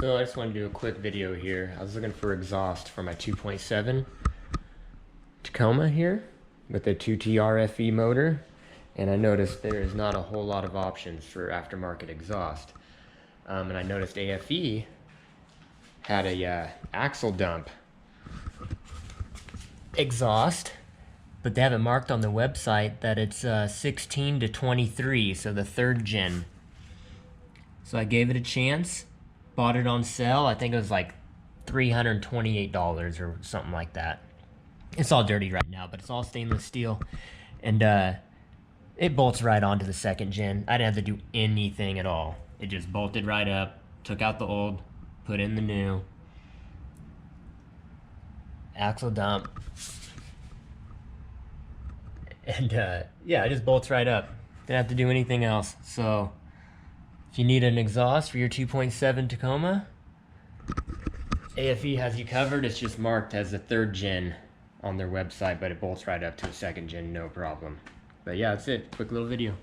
So I just wanted to do a quick video here. I was looking for exhaust for my 2.7 Tacoma here with a 2T AFE motor, and I noticed there is not a whole lot of options for aftermarket exhaust. And I noticed AFE had a axle dump exhaust, but they have it marked on the website that it's 16 to 23, so the third gen. So I gave it a chance, bought it on sale. I think it was like $328 or something like that. It's all dirty right now, but it's all stainless steel, and it bolts right onto the second gen. I didn't have to do anything at all. It just bolted right up, took out the old, put in the new. Axle dump. And yeah, it just bolts right up. Didn't have to do anything else. So if you need an exhaust for your 2.7 Tacoma, AFE has you covered. It's just marked as the third gen on their website, but it bolts right up to a second gen, no problem. But yeah, that's it. Quick little video.